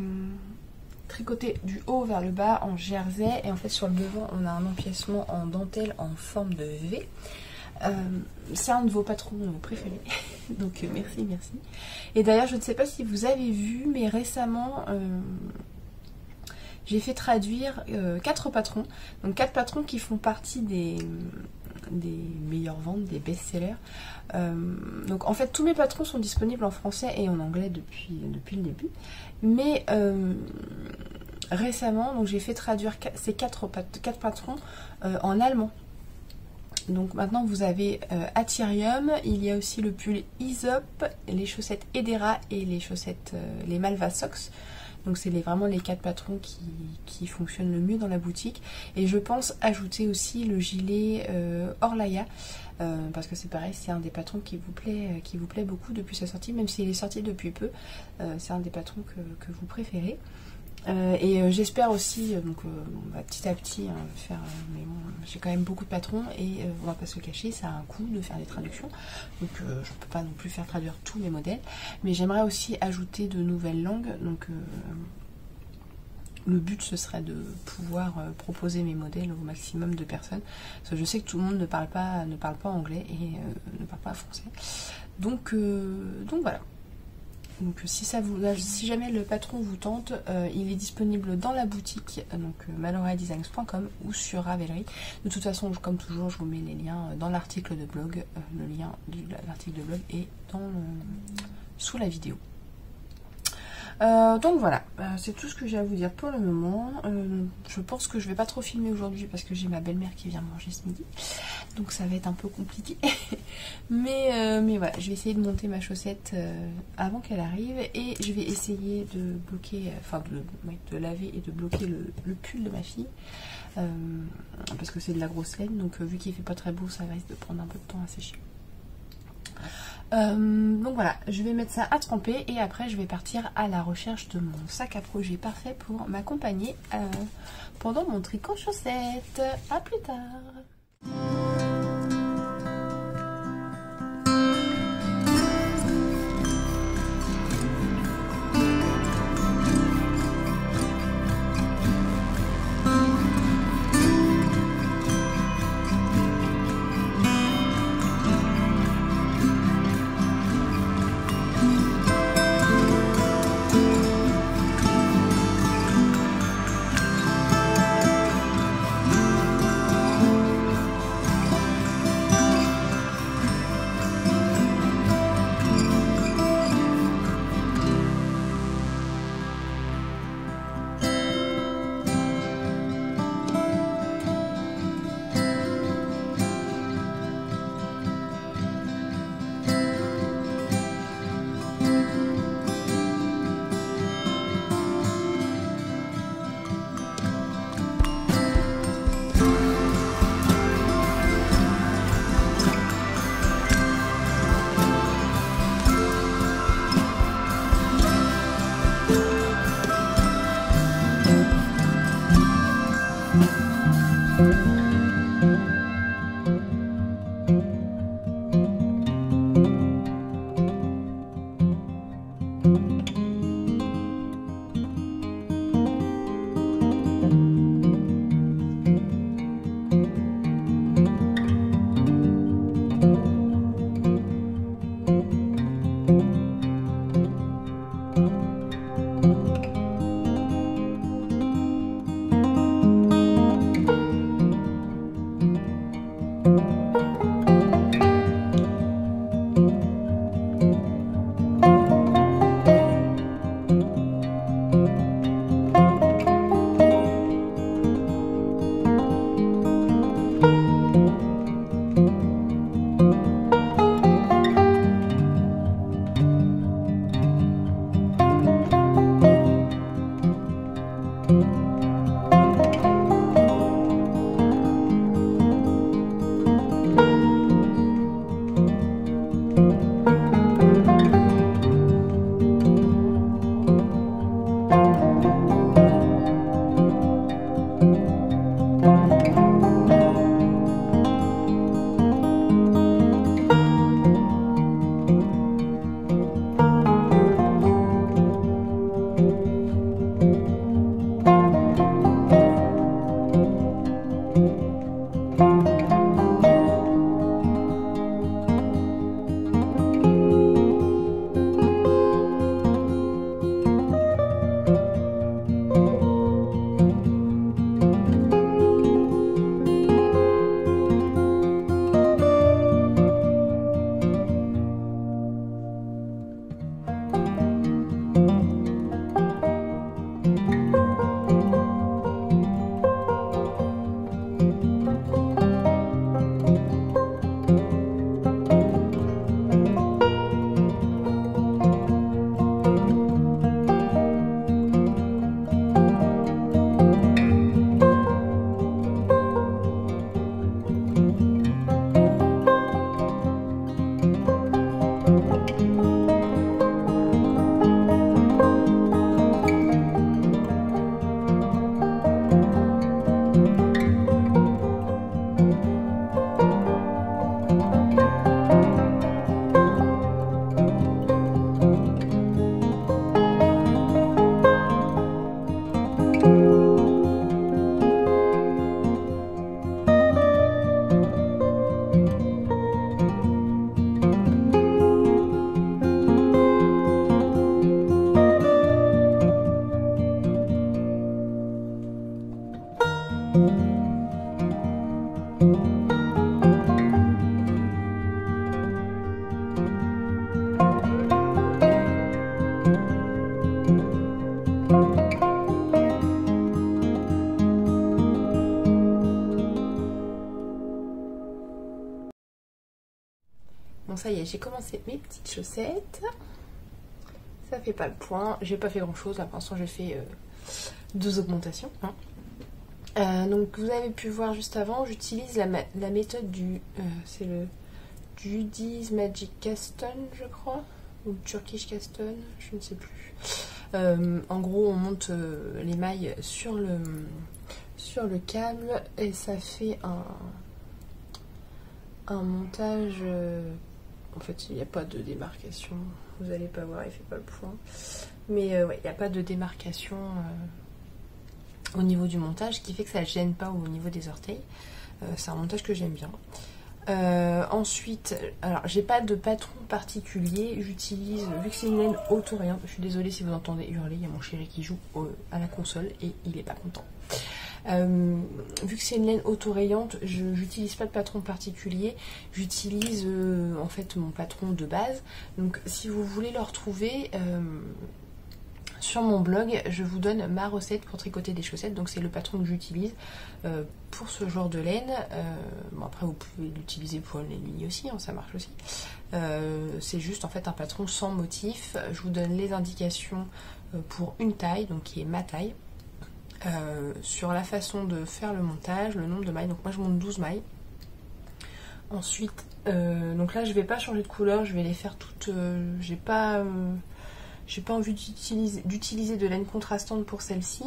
tricoté du haut vers le bas en jersey, et en fait sur le devant on a un empiècement en dentelle en forme de V. C'est un de vos patrons préférés, donc merci. Et d'ailleurs je ne sais pas si vous avez vu, mais récemment j'ai fait traduire 4 patrons, donc 4 patrons qui font partie des meilleures ventes, des best-sellers. Donc en fait tous mes patrons sont disponibles en français et en anglais depuis le début, mais récemment, donc j'ai fait traduire ces quatre patrons en allemand. Donc maintenant vous avez Atyrium, il y a aussi le pull Aesop, les chaussettes Edera et les chaussettes les Malva Socks. Donc c'est vraiment les 4 patrons qui fonctionnent le mieux dans la boutique. Et je pense ajouter aussi le gilet Orlaya, parce que c'est pareil, c'est un des patrons qui vous plaît beaucoup depuis sa sortie, même s'il est sorti depuis peu. C'est un des patrons que vous préférez. Et j'espère aussi, donc on va petit à petit faire, mais bon, j'ai quand même beaucoup de patrons et on va pas se le cacher, ça a un coût de faire des traductions, donc je ne peux pas non plus faire traduire tous les modèles, mais j'aimerais aussi ajouter de nouvelles langues, donc le but ce serait de pouvoir proposer mes modèles au maximum de personnes, parce que je sais que tout le monde ne parle pas anglais et ne parle pas français, donc voilà. Donc si jamais le patron vous tente, il est disponible dans la boutique, donc maloreadesigns.com ou sur Ravelry. De toute façon, comme toujours, je vous mets les liens dans l'article de blog. Le lien de l'article de blog est sous la vidéo. Donc voilà, c'est tout ce que j'ai à vous dire pour le moment. Je pense que je vais pas trop filmer aujourd'hui parce que j'ai ma belle-mère qui vient manger ce midi. Donc ça va être un peu compliqué. mais voilà, je vais essayer de monter ma chaussette avant qu'elle arrive. Et je vais essayer de bloquer, de laver et de bloquer le pull de ma fille. Parce que c'est de la grosse laine. Donc vu qu'il fait pas très beau, ça risque de prendre un peu de temps à sécher. Donc voilà, je vais mettre ça à tremper et après je vais partir à la recherche de mon sac à projet parfait pour m'accompagner pendant mon tricot chaussette. À plus tard. Bon, ça y est, j'ai commencé mes petites chaussettes. Ça fait pas le point. J'ai pas fait grand chose. Là, pour l'instant, j'ai fait 2 augmentations. Hein. Donc, vous avez pu voir juste avant, j'utilise la méthode du. C'est le Judy's Magic Caston, je crois. Ou Turkish Caston, je ne sais plus. En gros, on monte les mailles sur le câble et ça fait un montage. En fait, il n'y a pas de démarcation. Vous n'allez pas voir, il fait pas le point. Mais ouais, il n'y a pas de démarcation au niveau du montage, ce qui fait que ça ne gêne pas au niveau des orteils. C'est un montage que j'aime bien. Ensuite, alors j'ai pas de patron particulier, j'utilise, vu que c'est une laine auto-rayante, je suis désolée si vous entendez hurler, il y a mon chéri qui joue à la console et il est pas content. Vu que c'est une laine auto-rayante, je n'utilise pas de patron particulier, j'utilise en fait mon patron de base. Donc si vous voulez le retrouver sur mon blog, je vous donne ma recette pour tricoter des chaussettes. Donc c'est le patron que j'utilise pour ce genre de laine. Bon, après vous pouvez l'utiliser pour une ligne aussi, hein, ça marche aussi. C'est juste en fait un patron sans motif. Je vous donne les indications pour une taille, donc qui est ma taille. Sur la façon de faire le montage, le nombre de mailles, donc moi je monte 12 mailles. Ensuite, donc là je vais pas changer de couleur, je vais les faire toutes, j'ai pas envie d'utiliser de laine contrastante pour celle-ci,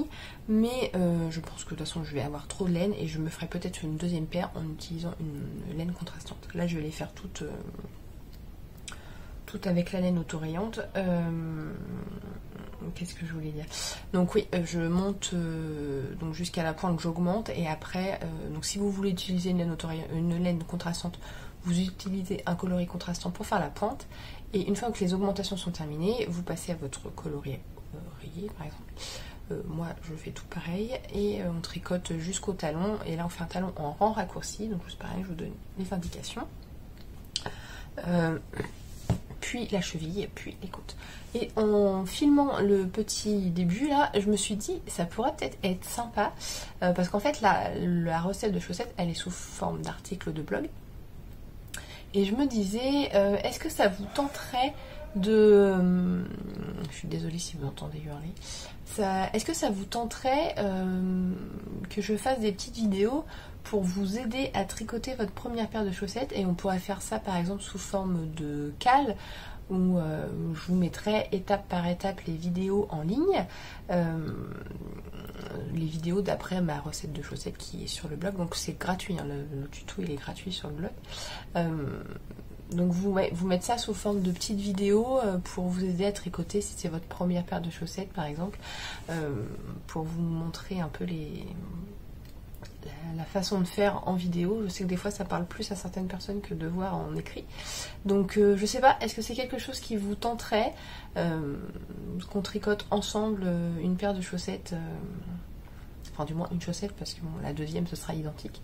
mais je pense que de toute façon je vais avoir trop de laine et je me ferai peut-être une deuxième paire en utilisant une laine contrastante. Là je vais les faire toutes avec la laine auto-rayante. Qu'est-ce que je voulais dire? Donc oui, je monte donc jusqu'à la pointe que j'augmente et après, donc si vous voulez utiliser une laine contrastante, vous utilisez un coloris contrastant pour faire la pointe et une fois que les augmentations sont terminées, vous passez à votre coloris rayé par exemple. Moi je fais tout pareil et on tricote jusqu'au talon et là on fait un talon en rang raccourci, donc c'est pareil, je vous donne les indications. Puis la cheville, puis les côtes. Et en filmant le petit début là, je me suis dit ça pourrait peut-être être sympa parce qu'en fait la recette de chaussettes elle est sous forme d'article de blog. Et je me disais, est-ce que ça vous tenterait de... je suis désolée si vous entendez hurler. Est-ce que ça vous tenterait que je fasse des petites vidéos pour vous aider à tricoter votre première paire de chaussettes? Et on pourrait faire ça par exemple sous forme de cale, où je vous mettrai étape par étape les vidéos en ligne. Les vidéos d'après ma recette de chaussettes qui est sur le blog, donc c'est gratuit, hein, le tuto il est gratuit sur le blog. Donc vous mettez ça sous forme de petites vidéos pour vous aider à tricoter si c'est votre première paire de chaussettes par exemple, pour vous montrer un peu la façon de faire en vidéo. Je sais que des fois ça parle plus à certaines personnes que de voir en écrit. Donc je sais pas, est-ce que c'est quelque chose qui vous tenterait qu'on tricote ensemble une paire de chaussettes, enfin du moins une chaussette parce que bon, la deuxième ce sera identique.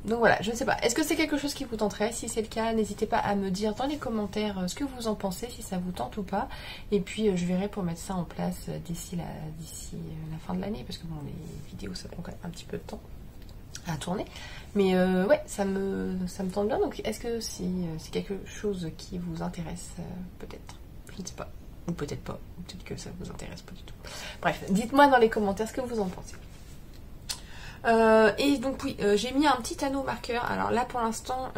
Donc voilà, je ne sais pas, est-ce que c'est quelque chose qui vous tenterait? Si c'est le cas, n'hésitez pas à me dire dans les commentaires ce que vous en pensez, si ça vous tente ou pas. Et puis je verrai pour mettre ça en place d'ici la fin de l'année, parce que bon, les vidéos ça prend quand même un petit peu de temps à tourner. Mais ouais, ça me tente bien. Donc est-ce que si c'est quelque chose qui vous intéresse, peut-être, je ne sais pas. Ou peut-être pas, peut-être que ça vous intéresse pas du tout. Bref, dites-moi dans les commentaires ce que vous en pensez. Et donc oui, j'ai mis un petit anneau marqueur. Alors là pour l'instant,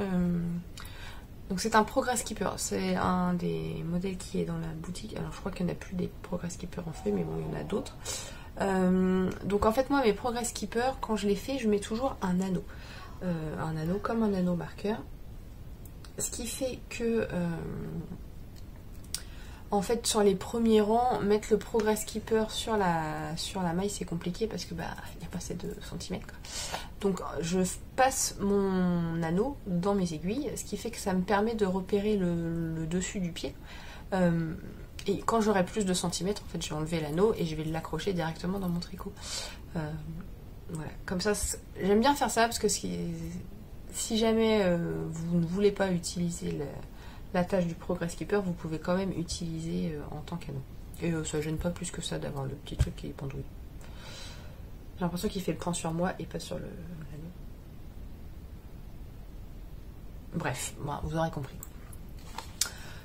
donc c'est un Progress Keeper. C'est un des modèles qui est dans la boutique. Alors je crois qu'il n'y en a plus des Progress Keeper en fait, mais bon il y en a d'autres. Donc en fait moi mes Progress Keeper, quand je les fais, je mets toujours un anneau. Un anneau comme un anneau marqueur. Ce qui fait que... en fait sur les premiers rangs, mettre le Progress Keeper sur la maille c'est compliqué parce que bah il n'y a pas assez de centimètres quoi. Donc je passe mon anneau dans mes aiguilles, ce qui fait que ça me permet de repérer le dessus du pied. Et quand j'aurai plus de centimètres, en fait je vais enlever l'anneau et je vais l'accrocher directement dans mon tricot. Voilà, comme ça, j'aime bien faire ça parce que si jamais vous ne voulez pas utiliser l'attache du Progress Keeper, vous pouvez quand même utiliser en tant qu'anneau. Et ça gêne pas plus que ça d'avoir le petit truc qui est pendouille. J'ai l'impression qu'il fait le point sur moi et pas sur l'anneau. Bref, bon, vous aurez compris.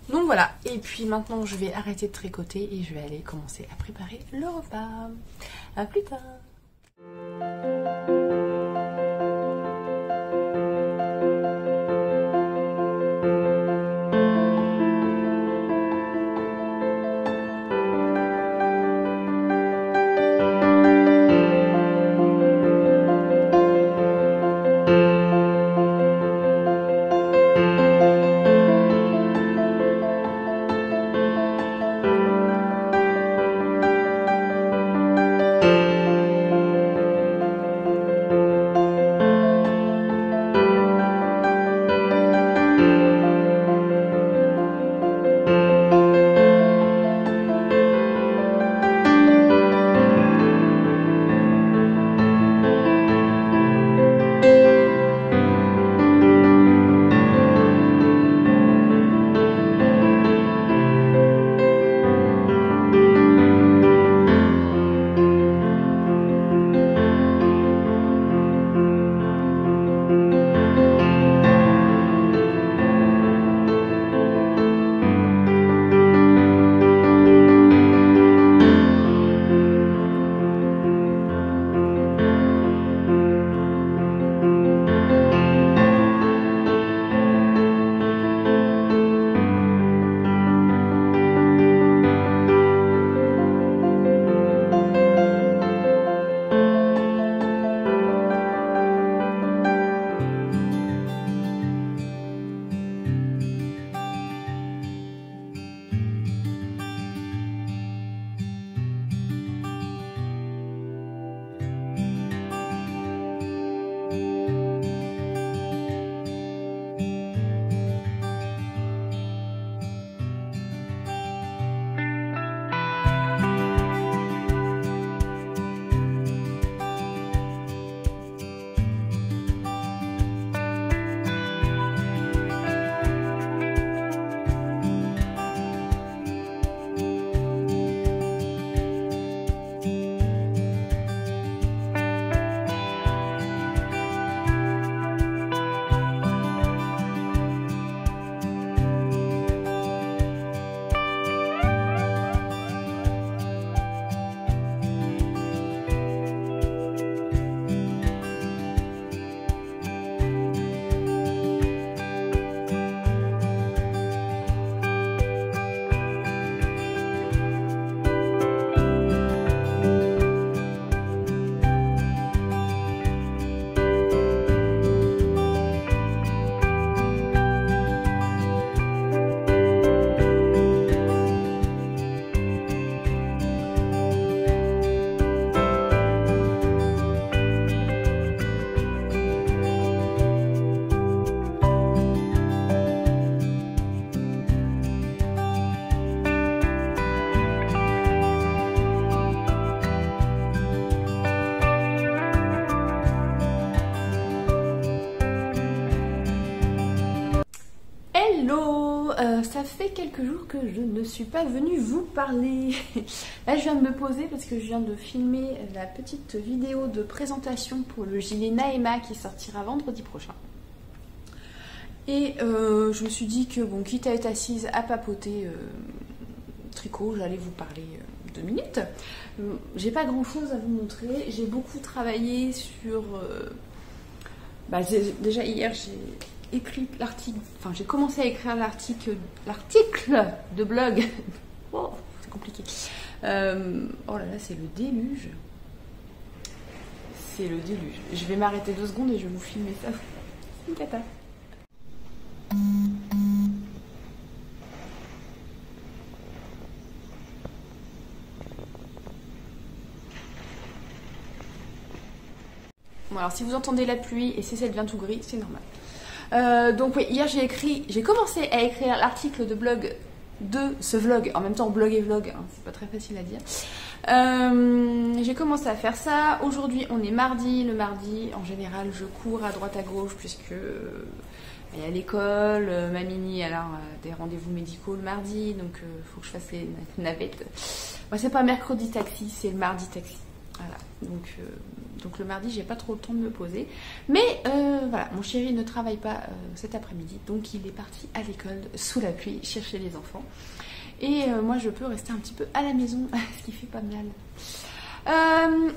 Donc voilà, et puis maintenant je vais arrêter de tricoter et je vais aller commencer à préparer le repas. A plus tard. Ça fait quelques jours que je ne suis pas venue vous parler. Là je viens de me poser parce que je viens de filmer la petite vidéo de présentation pour le gilet Naema qui sortira vendredi prochain. Et je me suis dit que bon, quitte à être assise à papoter tricot, j'allais vous parler 2 minutes. J'ai pas grand chose à vous montrer, j'ai beaucoup travaillé sur... déjà hier j'ai écrit l'article, enfin j'ai commencé à écrire l'article de blog. Oh, c'est compliqué. Oh là là, c'est le déluge. C'est le déluge. Je vais m'arrêter 2 secondes et je vais vous filmer ça. C'est une cata. Bon, alors si vous entendez la pluie et si ça devient tout gris, c'est normal. Donc oui, hier j'ai commencé à écrire l'article de blog de ce vlog, en même temps blog et vlog, hein, c'est pas très facile à dire, J'ai commencé à faire ça. Aujourd'hui, on est mardi. Le mardi, en général, je cours à droite à gauche puisque il y a l'école. Ma mini, elle a des rendez-vous médicaux le mardi, donc il faut que je fasse les navettes. Moi, c'est pas mercredi taxi, c'est le mardi taxi. Voilà. Donc le mardi, j'ai pas trop le temps de me poser. Mais voilà, mon chéri ne travaille pas cet après-midi, donc il est parti à l'école sous la pluie chercher les enfants. Et moi, je peux rester un petit peu à la maison, ce qui fait pas mal.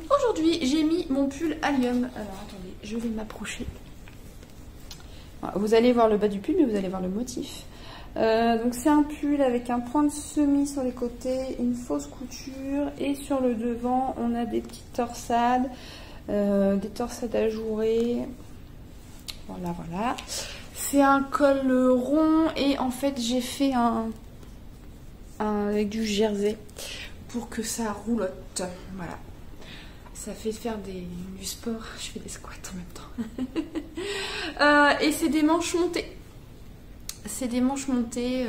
Aujourd'hui, j'ai mis mon pull Allium. Alors, attendez, je vais m'approcher. Vous allez voir le bas du pull, mais vous allez voir le motif. Donc, c'est un pull avec un point de semis sur les côtés, une fausse couture. Et sur le devant, on a des petites torsades, ajourées. Voilà, voilà. C'est un col rond et en fait, j'ai fait avec du jersey pour que ça roulotte. Voilà, ça fait faire du sport. Je fais des squats en même temps. Et c'est des manches montées. C'est des manches montées.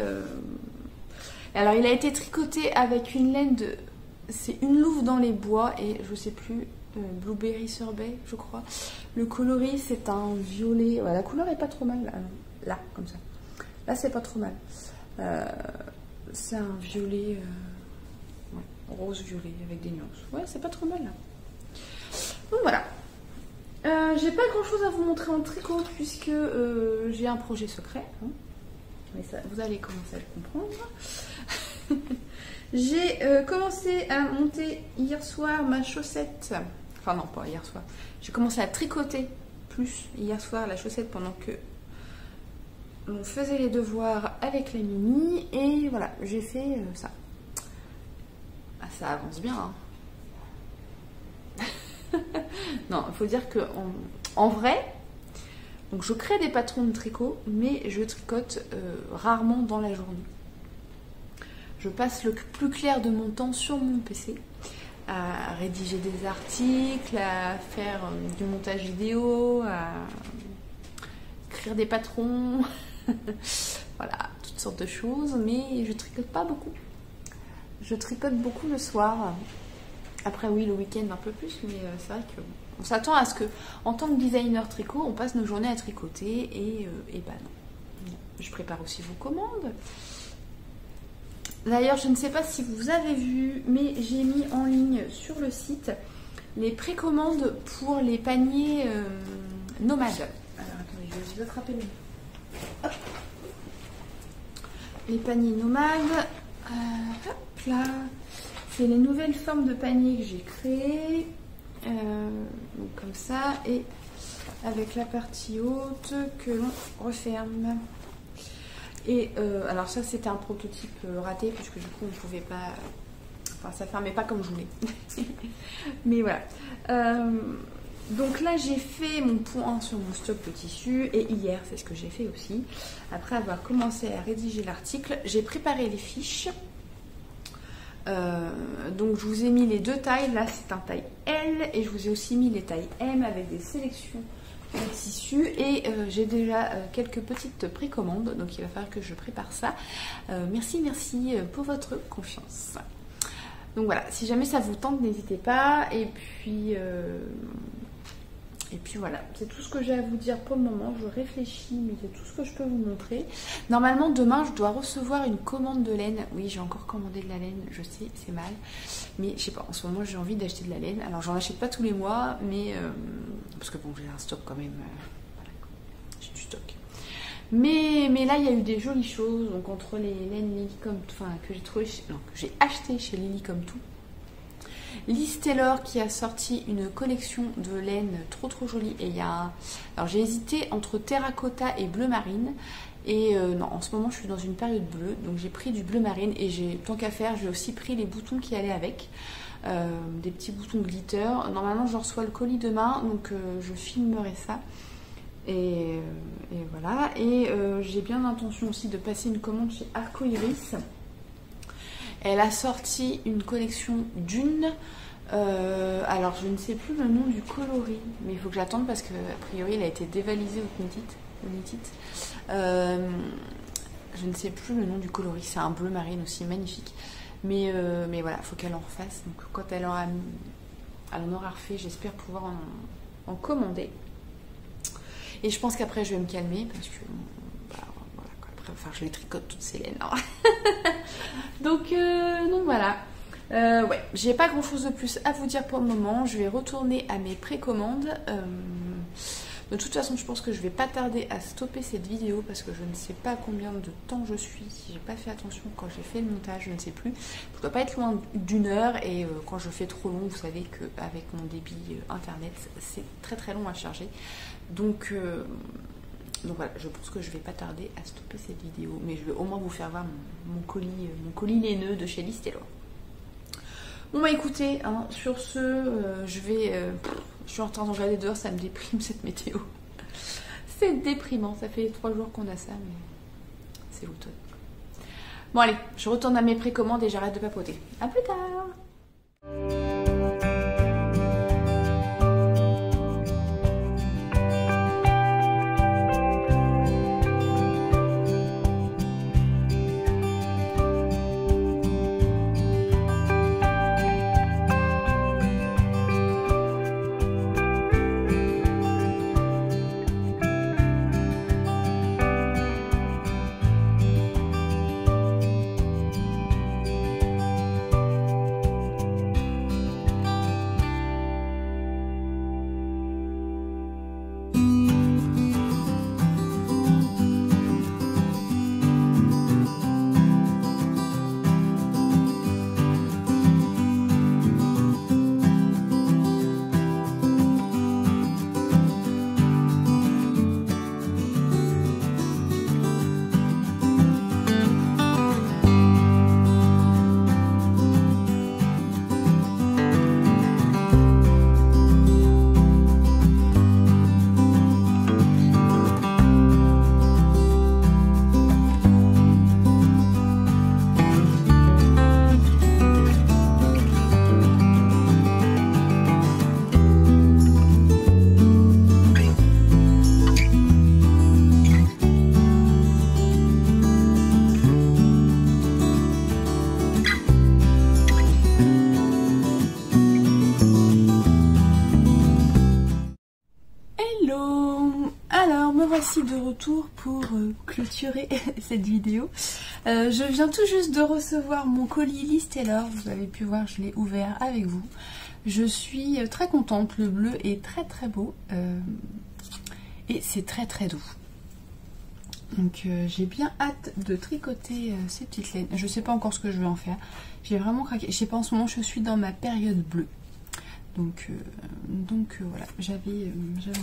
Alors il a été tricoté avec une laine de... C'est une louve dans les bois et je sais plus, Blueberry Sorbet je crois. Le coloris c'est un violet. Ouais, la couleur est pas trop mal. Là, comme ça. Là c'est pas trop mal. C'est un violet, rose-violet avec des nuances. Ouais, c'est pas trop mal là. Donc voilà. J'ai pas grand chose à vous montrer en tricot puisque j'ai un projet secret. Hein. Mais ça, vous allez commencer à le comprendre. J'ai commencé à monter hier soir ma chaussette. Enfin non, pas hier soir. J'ai commencé à tricoter plus hier soir la chaussette pendant que on faisait les devoirs avec la mini et voilà, j'ai fait ça. Ah, ça avance bien. Hein. Non, il faut dire que en vrai, donc je crée des patrons de tricot, mais je tricote rarement dans la journée. Je passe le plus clair de mon temps sur mon PC à rédiger des articles, à faire du montage vidéo, à écrire des patrons. Voilà, toutes sortes de choses, mais je tricote pas beaucoup. Je tricote beaucoup le soir. Après oui, le week-end un peu plus, mais c'est vrai que on s'attend à ce que, en tant que designer tricot, on passe nos journées à tricoter et bah non. Je prépare aussi vos commandes. D'ailleurs, je ne sais pas si vous avez vu, mais j'ai mis en ligne sur le site les précommandes pour les paniers nomades. Alors attendez, je vais attraper les... Hop. Les paniers nomades, hop là, c'est les nouvelles formes de paniers que j'ai créées, donc comme ça, et avec la partie haute que l'on referme. Et alors ça c'était un prototype raté puisque du coup on pouvait pas, enfin ça fermait pas comme je voulais. Mais voilà. Donc là j'ai fait mon point sur mon stock de tissu et hier c'est ce que j'ai fait aussi. Après avoir commencé à rédiger l'article, j'ai préparé les fiches. Donc je vous ai mis les deux tailles, là c'est un taille L et je vous ai aussi mis les tailles M avec des sélections de tissus et j'ai déjà quelques petites précommandes, donc il va falloir que je prépare ça. Merci pour votre confiance. Donc voilà, si jamais ça vous tente, n'hésitez pas. Et puis voilà, c'est tout ce que j'ai à vous dire pour le moment. Je réfléchis, mais c'est tout ce que je peux vous montrer. Normalement, demain, je dois recevoir une commande de laine. Oui, j'ai encore commandé de la laine, je sais, c'est mal. Mais je sais pas, en ce moment, j'ai envie d'acheter de la laine. Alors, j'en achète pas tous les mois, mais... parce que bon, j'ai un stock quand même. Voilà, j'ai du stock. Mais là, il y a eu des jolies choses. Donc, entre les laines Lily Comme Tout, enfin, que j'ai trouvé... Non, que j'ai acheté chez Lily Comme Tout. Liz Taylor qui a sorti une collection de laine trop jolie et il y a alors j'ai hésité entre terracotta et bleu marine et non, en ce moment je suis dans une période bleue, donc j'ai pris du bleu marine et j'ai, tant qu'à faire, j'ai aussi pris les boutons qui allaient avec, des petits boutons glitter. Normalement je reçois le colis demain, donc je filmerai ça et voilà. Et j'ai bien l'intention aussi de passer une commande chez Arco Iris. Elle a sorti une collection d'une. Alors je ne sais plus le nom du coloris, mais il faut que j'attende parce que a priori elle a été dévalisée au Knit. Je ne sais plus le nom du coloris. C'est un bleu marine aussi magnifique. Mais voilà, faut qu'elle en refasse. Donc quand elle en aura refait, j'espère pouvoir en commander. Et je pense qu'après je vais me calmer parce que voilà, après, enfin, je les tricote toutes ces laines. donc voilà. Ouais, j'ai pas grand chose de plus à vous dire pour le moment. Je vais retourner à mes précommandes. De toute façon, je pense que je vais pas tarder à stopper cette vidéo parce que je ne sais pas combien de temps je suis. J'ai pas fait attention quand j'ai fait le montage, je ne sais plus. Je dois pas être loin d'une heure et quand je fais trop long, vous savez qu'avec mon débit internet, c'est très très long à charger. Donc voilà, je pense que je vais pas tarder à stopper cette vidéo, mais je vais au moins vous faire voir mon colis laineux de chez Liz Taylor. Bon bah écoutez, hein, sur ce, je suis en train de regarder dehors, ça me déprime cette météo. C'est déprimant, ça fait 3 jours qu'on a ça, mais c'est l'automne. Bon allez, je retourne à mes précommandes et j'arrête de papoter. A plus tard. Voici de retour pour clôturer cette vidéo. Je viens tout juste de recevoir mon colis Liz Taylor. Vous avez pu voir, je l'ai ouvert avec vous. Je suis très contente. Le bleu est très très beau et c'est très très doux. Donc j'ai bien hâte de tricoter ces petites laines. Je sais pas encore ce que je vais en faire. J'ai vraiment craqué. Je sais pas, en ce moment je suis dans ma période bleue. Donc voilà, j'avais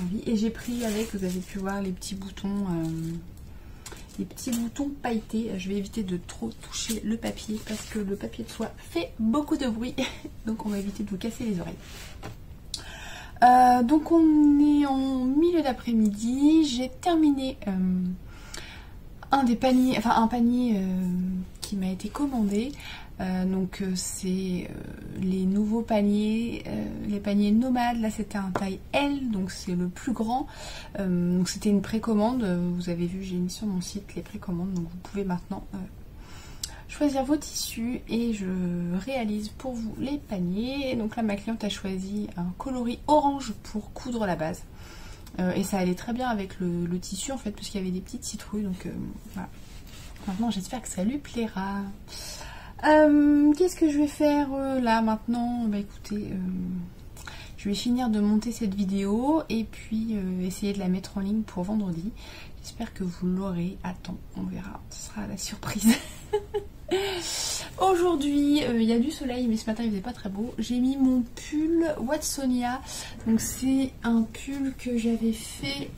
envie. Et j'ai pris avec, vous avez pu voir, les petits boutons pailletés. Je vais éviter de trop toucher le papier parce que le papier de soie fait beaucoup de bruit. Donc on va éviter de vous casser les oreilles. Donc on est en milieu d'après-midi. J'ai terminé un panier qui m'a été commandé. Donc c'est les nouveaux paniers, les paniers nomades. Là c'était un taille L, donc c'est le plus grand. Donc c'était une précommande. Vous avez vu, j'ai mis sur mon site les précommandes. Donc vous pouvez maintenant choisir vos tissus et je réalise pour vous les paniers. Et donc là ma cliente a choisi un coloris orange pour coudre la base. Et ça allait très bien avec le tissu en fait, puisqu'il y avait des petites citrouilles. Donc voilà. Maintenant j'espère que ça lui plaira. Qu'est-ce que je vais faire là maintenant? Bah écoutez, je vais finir de monter cette vidéo et puis essayer de la mettre en ligne pour vendredi. J'espère que vous l'aurez à temps, on verra, ce sera la surprise. Aujourd'hui il y a du soleil mais ce matin il faisait pas très beau. J'ai mis mon pull Watsonia, donc c'est un pull que j'avais fait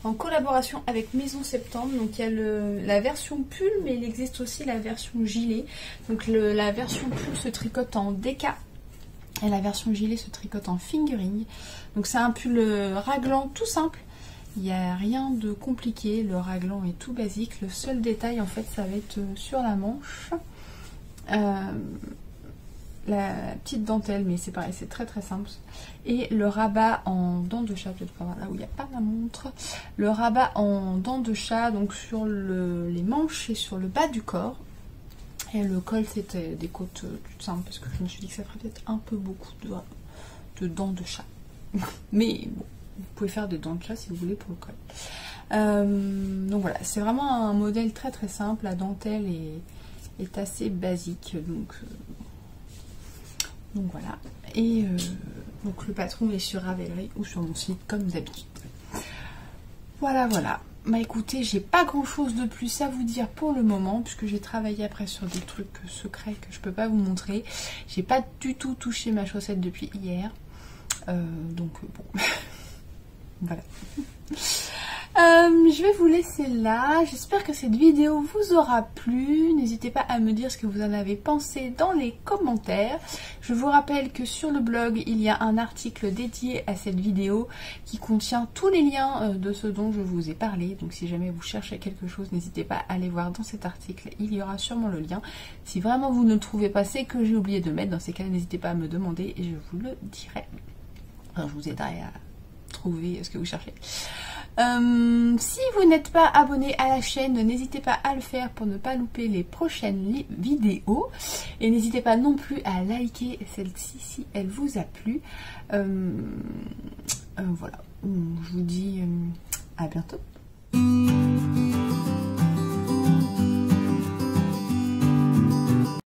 en collaboration avec Maison Septembre. Donc il y a la version pull mais il existe aussi la version gilet. Donc la version pull se tricote en DK et la version gilet se tricote en fingering. Donc c'est un pull raglan tout simple, il n'y a rien de compliqué, le raglan est tout basique. Le seul détail en fait ça va être sur la manche, la petite dentelle, mais c'est pareil, c'est très très simple. Et le rabat en dents de chat, peut-être voir là où il n'y a pas ma montre. Le rabat en dents de chat, donc sur les manches et sur le bas du corps. Et le col, c'était des côtes toutes simples parce que je me suis dit que ça ferait peut-être un peu beaucoup de dents de chat. Mais bon, vous pouvez faire des dents de chat si vous voulez pour le col. Donc voilà, c'est vraiment un modèle très très simple. La dentelle est assez basique, donc voilà. Et donc le patron est sur Ravelry ou sur mon site comme d'habitude. Voilà. Bah écoutez, j'ai pas grand chose de plus à vous dire pour le moment, puisque j'ai travaillé après sur des trucs secrets que je peux pas vous montrer. J'ai pas du tout touché ma chaussette depuis hier. Donc bon. Voilà. Je vais vous laisser là. J'espère que cette vidéo vous aura plu. N'hésitez pas à me dire ce que vous en avez pensé dans les commentaires. Je vous rappelle que sur le blog, il y a un article dédié à cette vidéo qui contient tous les liens de ce dont je vous ai parlé. Donc si jamais vous cherchez quelque chose, n'hésitez pas à aller voir dans cet article. Il y aura sûrement le lien. Si vraiment vous ne le trouvez pas, c'est que j'ai oublié de le mettre. Dans ces cas, n'hésitez pas à me demander et je vous le dirai. Enfin, je vous aiderai à trouver ce que vous cherchez. Si vous n'êtes pas abonné à la chaîne, n'hésitez pas à le faire pour ne pas louper les prochaines vidéos. Et n'hésitez pas non plus à liker celle-ci si elle vous a plu. Voilà, je vous dis à bientôt.